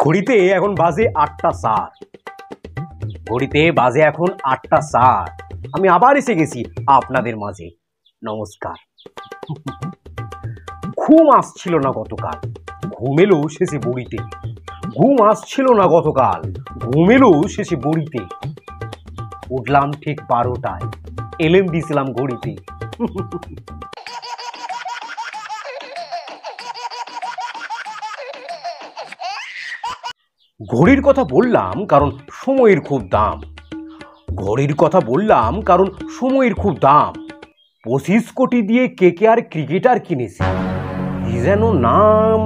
ঘড়িতে এখন বাজে 8টা 7। ঘড়িতে বাজে এখন 8টা 7। আমি আবার এসে গেছি আপনাদের মাঝে। নমস্কার। ঘুম আসছিল না গতকাল, ঘুম এলো শেষে বড়িতে। ঘুম আসছিল না গতকাল, ঘুম এলো শেষে বড়িতে। উঠলাম ঠিক 12টায়, এলেম দিয়েছিলাম ঘড়িতে। ঘড়ির কথা বললাম কারণ সময়ের খুব দাম। ঘড়ির কথা বললাম কারণ সময়ের খুব দাম। 25 কোটি দিয়ে KKR ক্রিকেটার কিনেছে, কি যেন নাম।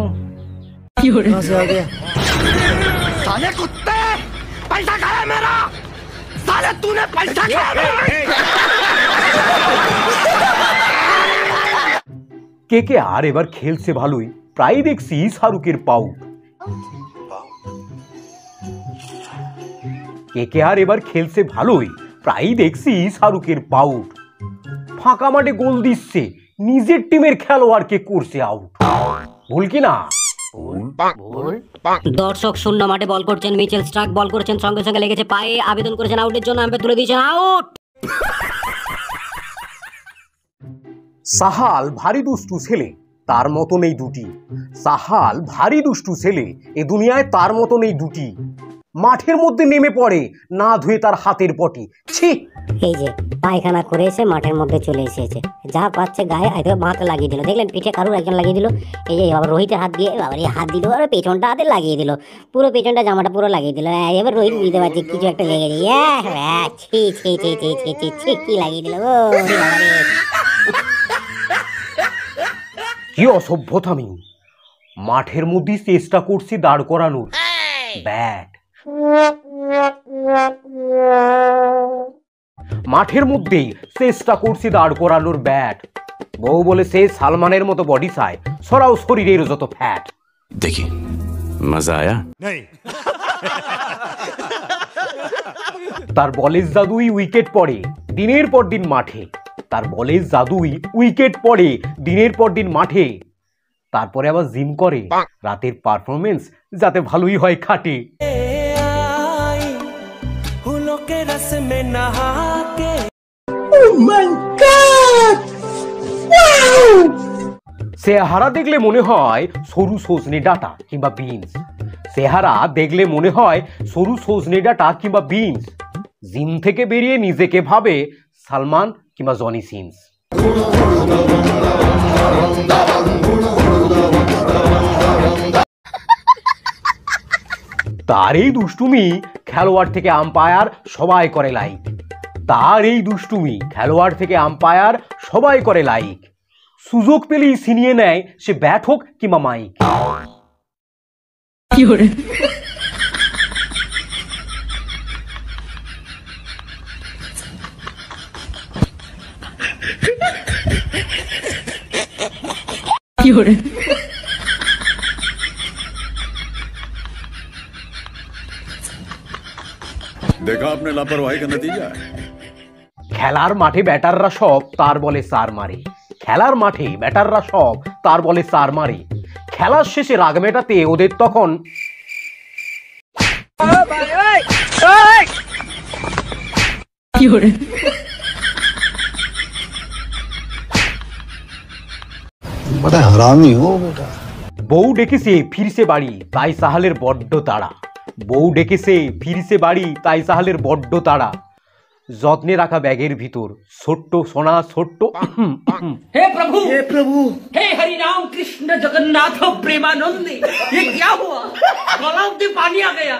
KKR এবার খেলছে ভালোই, প্রায় দেখছি শাহরুখের পাউট। KKR এবার খেলছে ভালোই, প্রায় দেখছি শাহরুখের পাউট। ফাঁকা মাঠে গোল দিচ্ছে, নিজের টিমের খেলোয়াড়কে করছে আউট। ভুল কি না? দর্শক শূন্য মাঠে বল করছেন, মিচেল স্টার্ক বল করেছেন, সঙ্গে সঙ্গে লেগেছে পায়ে, আবেদন করেছেন আউটের জন্য, আম্পায়ার তুলে দিয়েছেন আউট। সাহাল ভারী দুষ্টু ছেলে, তার মতো নেই দুটি। সাহাল ভারী দুষ্টু ছেলে, এ দুনিয়ায় তার মতো নেই দুটি। মাঠের মধ্যে নেমে পড়ে না ধুয়ে তার হাতের পটি। ছি! এই যে পায়খানা করে এসে মাঠের মধ্যে চলে এসেছে, যা পাচ্ছে গায়ে হাতে লাগিয়ে দিল। দেখলেন পিঠে কারুর একজন লাগিয়ে দিল, এই যে বাবা রোহিতের হাত দিয়ে বাবা হাত দিল, আর পেছনটা হাতে লাগিয়ে দিল, পুরো পেছনটা জামাটা পুরো লাগিয়ে দিল। এবার রোহিত বুঝতে পারছে কিছু একটা লেগেছে। ছি ছি ছি ছি ছি ছি ছি কি লাগিয়ে দিল গো। কি অসভ্যতামি! মাঠের মধ্যে চেষ্টা করছি দাঁড় করানোর ব্যাট। মাঠের মধ্যেই চেষ্টা করছি দাঁড় করানোর ব্যাট। বউ বলে সে সালমানের মতো বডি চায়, সরাও শরীরের যত ফ্যাট। দেখি মজা আয়া? তার বলের জাদুই উইকেট পড়ে দিনের পর দিন মাঠে। তার বলের জাদুই উইকেট পড়ে দিনের পর দিন মাঠে। তারপরে আবার জিম করে, রাতের পারফরমেন্স যাতে ভালোই হয় খাটে। চেহারা দেখলে মনে হয় সরু সজনে ডাঁটা কিংবা বিনস। চেহারা দেখলে মনে হয় সরু সজনে ডাঁটা কিংবা বিনস। জিম থেকে বেরিয়ে নিজেকে ভাবে সালমান কিংবা জনি সিনস। তার এই দুষ্টুমি খেলোয়াড় থেকে আম্পায়ার সবাই করে লাইক। তার এই দুষ্টুমি খেলোয়াড় থেকে আম্পায়ার সবাই করে লাইক। সুযোগ পেলেই ছিনিয়ে নেয় সে ব্যাট হোক কিংবা মাইক। देखा आपने लापरवाही का नतीजा। খেলার মাঠে ব্যাটাররা সব তার বলে চার মারে। খেলার মাঠে ব্যাটাররা সব তার বলে চার মারে। খেলার শেষে রাগ মেটাতে ওদের তখন বউ ডেকেছে ফিরছে বাড়ি, তাই সাহালের বড্ড তাড়া। বউ ডেকেছে ফিরছে বাড়ি, তাই সাহালের বড্ড তাড়া। যত্নে রাখা ব্যাগের ভিতর ছোট্ট সোনা ছোট্ট। हे प्रभु हे हरि राम कृष्ण जगन्नाथ प्रेमानंद, ये क्या हुआ? गलाव में पानी आ गया।